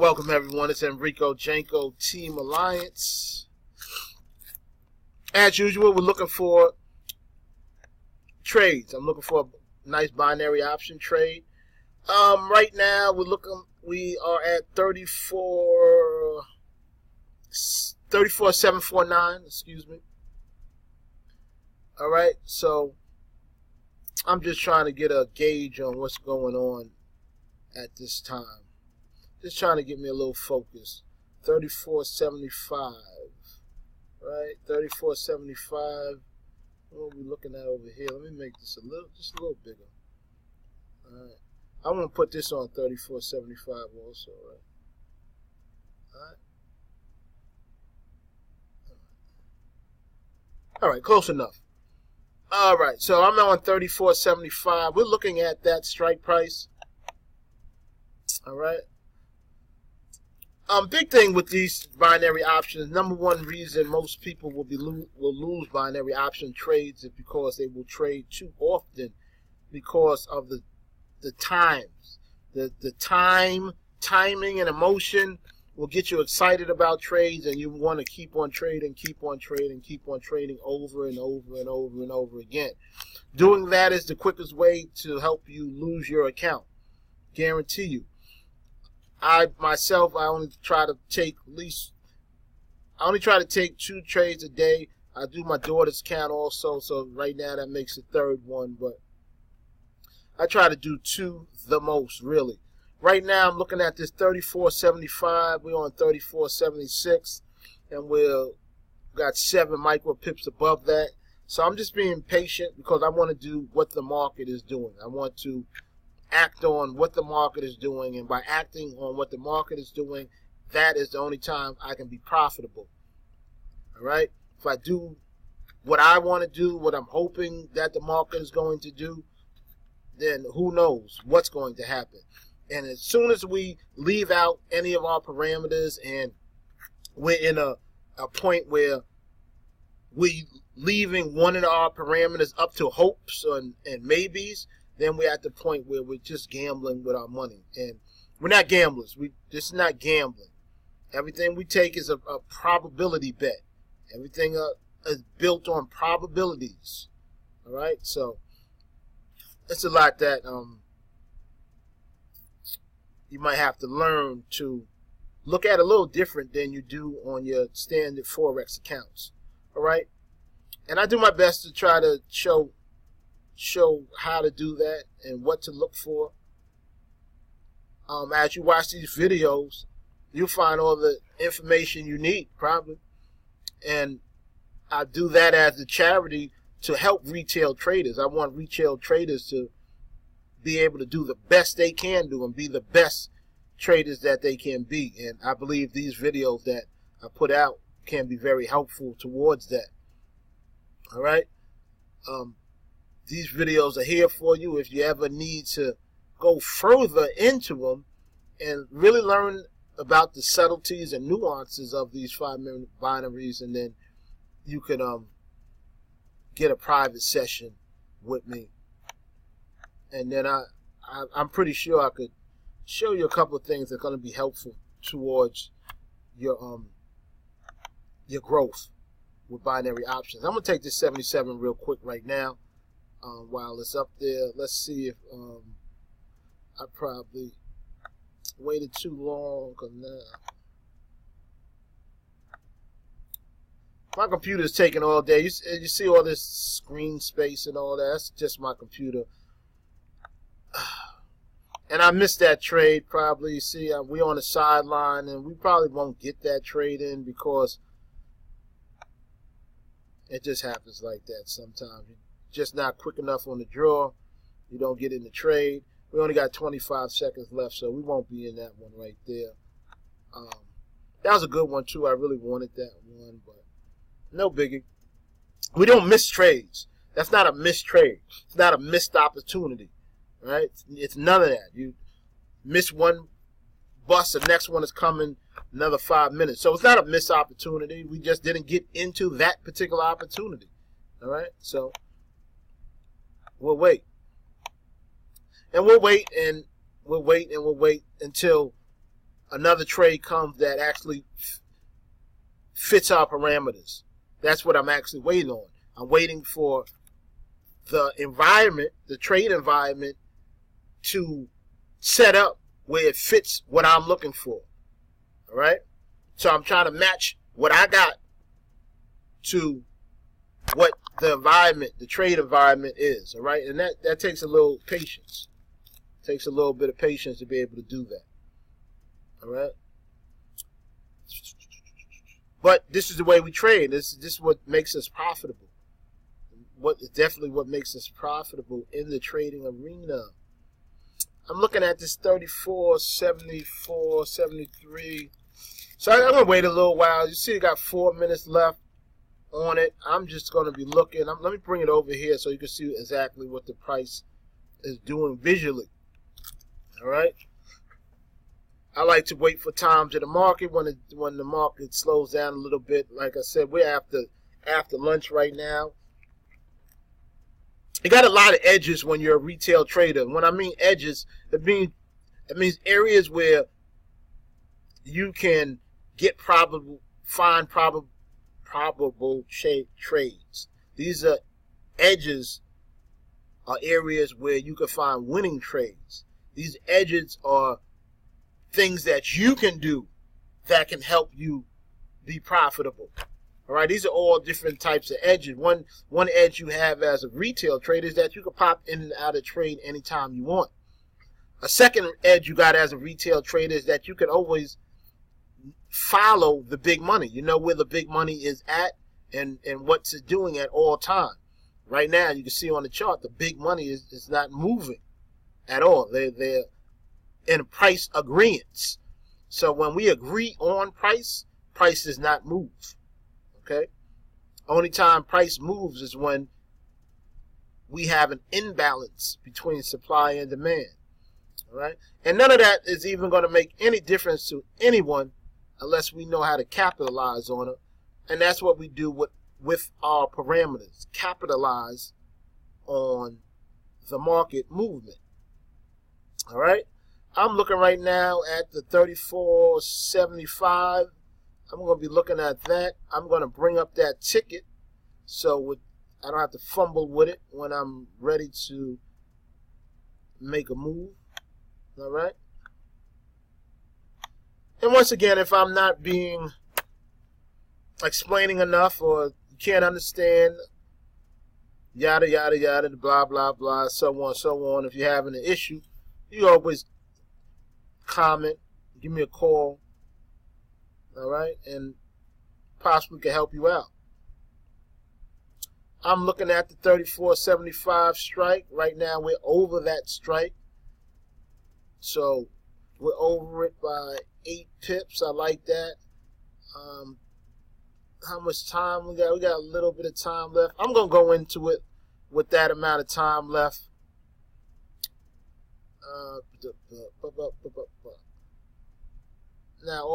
Welcome everyone, it's Enrico Janko, TeamAlliance. As usual, we're looking for trades. I'm looking for a nice binary option trade. Right now we are at 34,749, excuse me. Alright, so I'm just trying to get a gauge on what's going on at this time. Just trying to get me a little focus. 34.75, right? 34.75. What are we looking at over here? Let me make this just a little bigger. All right. I'm gonna put this on 34.75 also, right? All right, close enough. All right, so I'm on 34.75. We're looking at that strike price. All right. Big thing with these binary options, number one reason most people will lose binary option trades is because they will trade too often because of the times. The timing and emotion will get you excited about trades, and you want to keep on trading over and over and over and over again. Doing that is the quickest way to help you lose your account. Guarantee you. I only try to take 2 trades a day. I do my daughter's account also, so right now that makes the third one, but I try to do 2 the most, really. Right now I'm looking at this 34.75. We're on 34.76, and we've got 7 micro pips above that. So I'm just being patient because I want to do what the market is doing. I want to act on what the market is doing, and by acting on what the market is doing, that is the only time I can be profitable. All right? If I do what I want to do, what I'm hoping that the market is going to do, then who knows what's going to happen. And as soon as we leave out any of our parameters and we're in a point where we leaving one of our parameters up to hopes and maybes, then we're at the point where we're just gambling with our money. And we're not gamblers. This is not gambling. Everything we take is a probability bet. Everything is built on probabilities. All right? So it's a lot that you might have to learn to look at a little different than you do on your standard Forex accounts. All right? And I do my best to try to show how to do that and what to look for. As you watch these videos, you'll find all the information you need, probably. And I do that as a charity to help retail traders. I want retail traders to be able to do the best they can do and be the best traders that they can be. And I believe these videos that I put out can be very helpful towards that. All right? These videos are here for you if you ever need to go further into them and really learn about the subtleties and nuances of these 5-minute binaries, and then you can get a private session with me. And then I'm pretty sure I could show you a couple of things that are going to be helpful towards your growth with binary options. I'm going to take this 77 real quick right now. While it's up there, let's see if I probably waited too long, because now my computer's taking all day. You see all this screen space and all that? That's just my computer. And I missed that trade probably. See, we on the sideline, and we probably won't get that trade in because it just happens like that sometimes. Just not quick enough on the draw. You don't get in the trade. We only got 25 seconds left, so we won't be in that one right there. That was a good one, too. I really wanted that one, but no biggie. We don't miss trades. That's not a missed trade. It's not a missed opportunity, right? It's none of that. You miss one bust, the next one is coming another 5 minutes. So it's not a missed opportunity. We just didn't get into that particular opportunity, all right? So we'll wait. And we'll wait and we'll wait and we'll wait until another trade comes that actually fits our parameters. That's what I'm actually waiting on. I'm waiting for the environment, the trade environment, to set up where it fits what I'm looking for. All right? So I'm trying to match what I got to what the environment, the trade environment is. All right? And that takes a little patience. It takes a little bit of patience to be able to do that. All right? But this is the way we trade. This is what makes us profitable. Definitely what makes us profitable in the trading arena. I'm looking at this 34, 74, 73. So I'm going to wait a little while. You see, you got 4 minutes left on it. I'm just going to be looking. Let me bring it over here so you can see exactly what the price is doing visually. All right. I like to wait for times in the market when the market slows down a little bit. Like I said, we're after lunch right now. You got a lot of edges when you're a retail trader. When I mean edges, it means areas where you can get probable trades. These are edges are areas where you can find winning trades. These edges are things that you can do that can help you be profitable. All right, these are all different types of edges. One edge you have as a retail trader is that you can pop in and out of trade anytime you want. A second edge you got as a retail trader is that you can always follow the big money. You know where the big money is at and what's it doing at all time. Right now, you can see on the chart, the big money is not moving at all. They're in price agreements. So when we agree on price does not move. Okay? Only time price moves is when we have an imbalance between supply and demand. All right? And none of that is even going to make any difference to anyone unless we know how to capitalize on it. And that's what we do with our parameters. Capitalize on the market movement. All right? I'm looking right now at the 34.75. I'm going to be looking at that. I'm going to bring up that ticket so I don't have to fumble with it when I'm ready to make a move. All right? And once again, if I'm not explaining enough or you can't understand, yada, yada, yada, blah, blah, blah, so on, so on. If you're having an issue, you always comment, give me a call. All right, and possibly can help you out. I'm looking at the 34.75 strike. Right now, we're over that strike. So, we're over it by 8 pips. I like that. How much time we got? We got a little bit of time left. I'm going to go into it with that amount of time left. Now,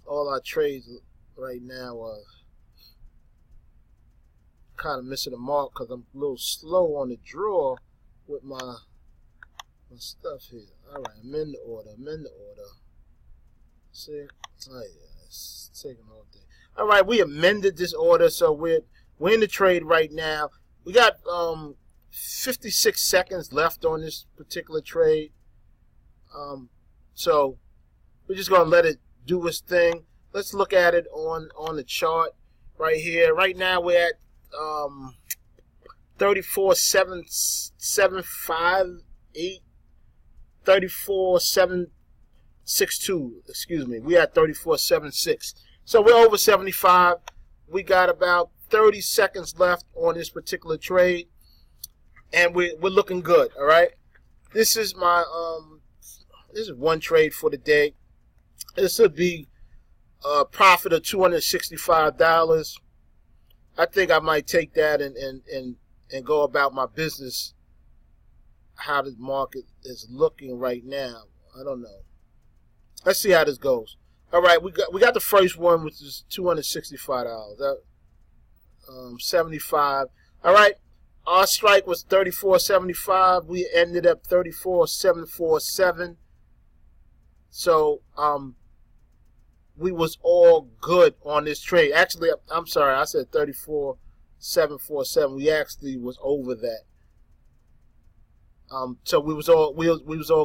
all our trades right now are kind of missing the mark because I'm a little slow on the draw with my stuff here. All right, I'm in the order. See? Oh, yeah, it's taking all day. All right, we amended this order, so we're in the trade right now. We got 56 seconds left on this particular trade. So we're just going to let it do its thing. Let's look at it on the chart right here. Right now we're at 34.758, 34.762. Excuse me. We at 34.76. So we're over 75. We got about 30 seconds left on this particular trade, and we're looking good. All right. This is my this is one trade for the day. This would be a profit of $265. I think I might take that and go about my business. How the market is looking right now, I don't know. Let's see how this goes. All right, we got the first one, which is $265. 75. All right, Our strike was 34.75. We ended up 34.747. So we was all good on this trade. Actually, I'm sorry, I said 34.747. We actually was over that. So we was all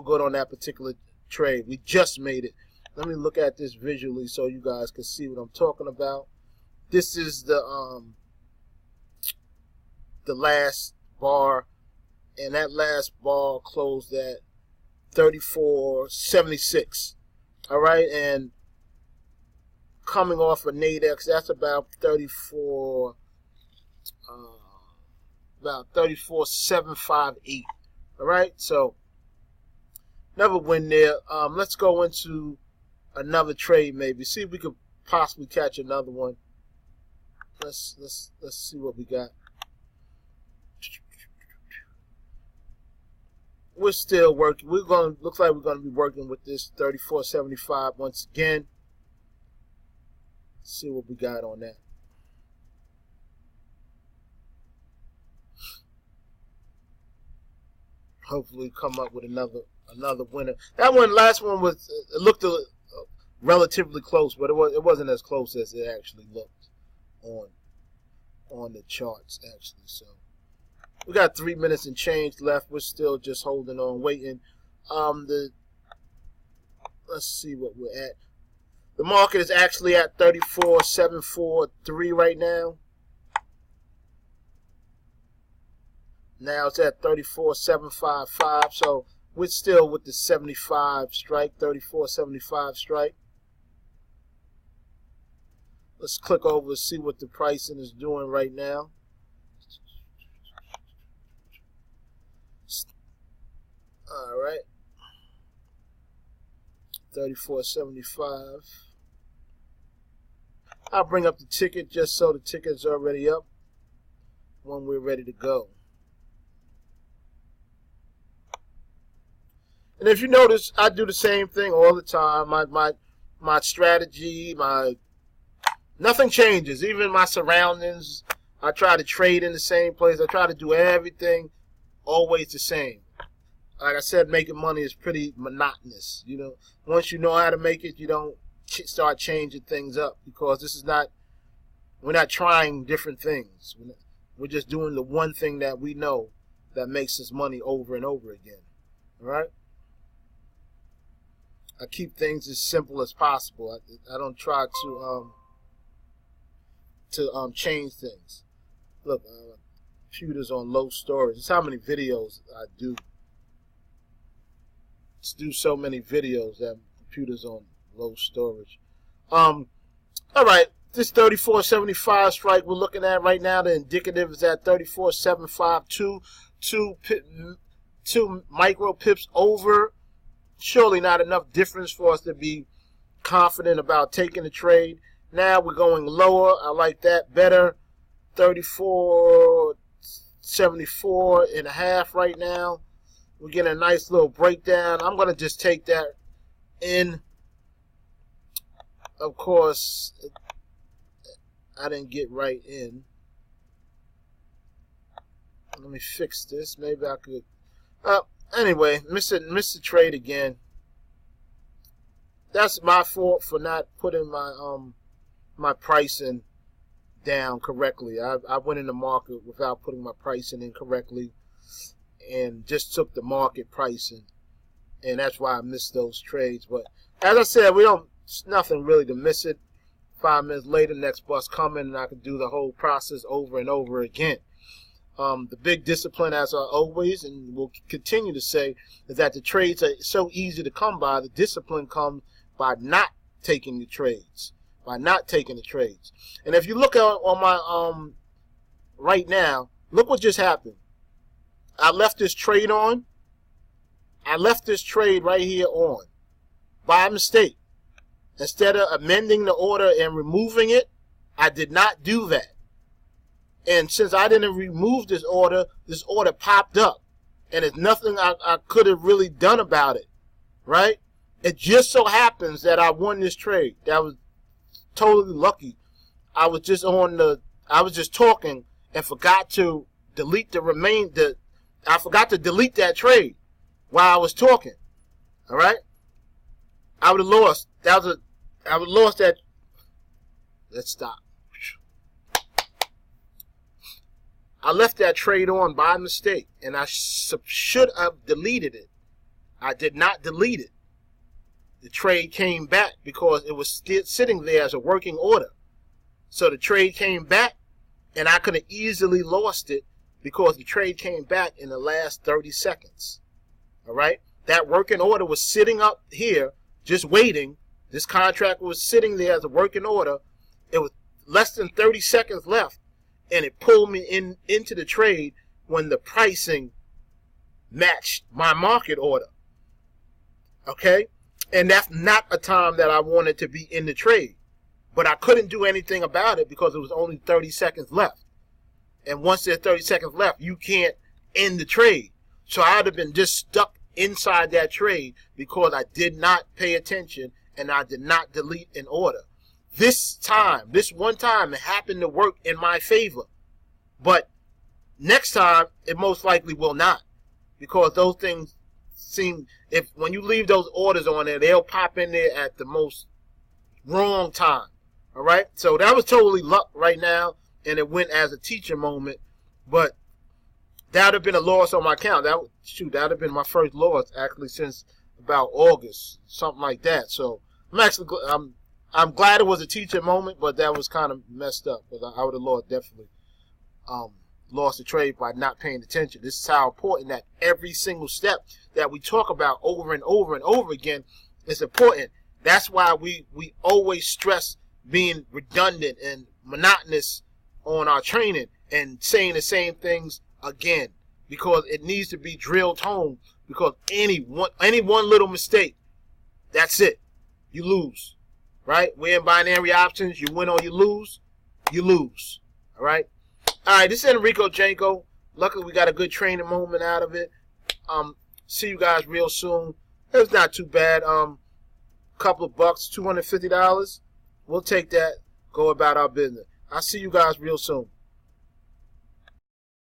good on that particular trade. We just made it. Let me look at this visually so you guys can see what I'm talking about. This is the last bar, and that last bar closed at 34.76. All right, and coming off of Nadex, that's about 34.758. All right, so never win there. Let's go into another trade, maybe see if we could possibly catch another one. Let's see what we got. We're still working. Looks like we're gonna be working with this 34.75 once again. Let's see what we got on that. Hopefully come up with another winner. That last one was, it looked relatively close, but it wasn't as close as it actually looked on the charts actually. So we got 3 minutes and change left. We're still just holding on, waiting. Let's see what we're at. The market is actually at 34.743 right now. Now it's at 34.755. So we're still with the 75 strike, 34.75 strike. Let's click over and see what the pricing is doing right now. All right. 34.75. I'll bring up the ticket just so the ticket's already up when we're ready to go. And if you notice, I do the same thing all the time. My strategy, nothing changes. Even my surroundings, I try to trade in the same place. I try to do everything always the same. Like I said, making money is pretty monotonous. You know, once you know how to make it, you don't start changing things up, because we're not trying different things. We're just doing the one thing that we know that makes us money over and over again. All right? I keep things as simple as possible. I don't try to change things. Look, computers on low storage. That's how many videos I do. Do so many videos that computers on low storage. All right, this 34.75 strike we're looking at right now, the indicative is at 34.752, two micro pips over. Surely not enough difference for us to be confident about taking the trade. Now we're going lower. I like that better. 34.74.5 right now. We're getting a nice little breakdown. I'm going to just take that in. Of course, I didn't get right in. Let me fix this. Maybe I could. Anyway, missed the trade again. That's my fault for not putting my pricing down correctly. I went in the market without putting my pricing in correctly, and just took the market pricing, and that's why I missed those trades. But as I said, it's nothing really to miss it. 5 minutes later, next bus coming, and I can do the whole process over and over again. The big discipline, as I always and will continue to say, is that the trades are so easy to come by. The discipline comes by not taking the trades. And if you look on my right now, look what just happened. I left this trade on. I left this trade right here on by mistake. Instead of amending the order and removing it, I did not do that. And since I didn't remove this order popped up. And there's nothing I could have really done about it. Right? It just so happens that I won this trade. That was totally lucky. I was just talking and forgot to delete I forgot to delete that trade while I was talking. All right, I would have lost. I would have lost that. Let's stop. I left that trade on by mistake, and I should have deleted it. I did not delete it. The trade came back because it was still sitting there as a working order. So the trade came back, and I could have easily lost it because the trade came back in the last 30 seconds. All right? That working order was sitting up here just waiting. This contract was sitting there as a working order. It was less than 30 seconds left, and it pulled me into the trade when the pricing matched my market order. Okay? And that's not a time that I wanted to be in the trade. But I couldn't do anything about it because it was only 30 seconds left. And once there's 30 seconds left, you can't end the trade. So I'd have been just stuck inside that trade because I did not pay attention and I did not delete an order. This one time, it happened to work in my favor. But next time, it most likely will not. Because those things when you leave those orders on there, they'll pop in there at the most wrong time. All right? So that was totally luck right now, and it went as a teacher moment. But that would have been a loss on my account. That would have been my first loss actually since about August, something like that. So I'm glad it was a teacher moment, but that was kind of messed up. But I would have definitely lost the trade by not paying attention. This is how important that every single step that we talk about over and over and over again is important. That's why we always stress being redundant and monotonous on our training and saying the same things again, because it needs to be drilled home, because any one little mistake, that's it. You lose. Right? We're in binary options. You win or you lose. You lose. All right? All right, this is Enrico Janko. Luckily, we got a good training moment out of it. See you guys real soon. It was not too bad. Couple of bucks, $250. We'll take that. Go about our business. I'll see you guys real soon.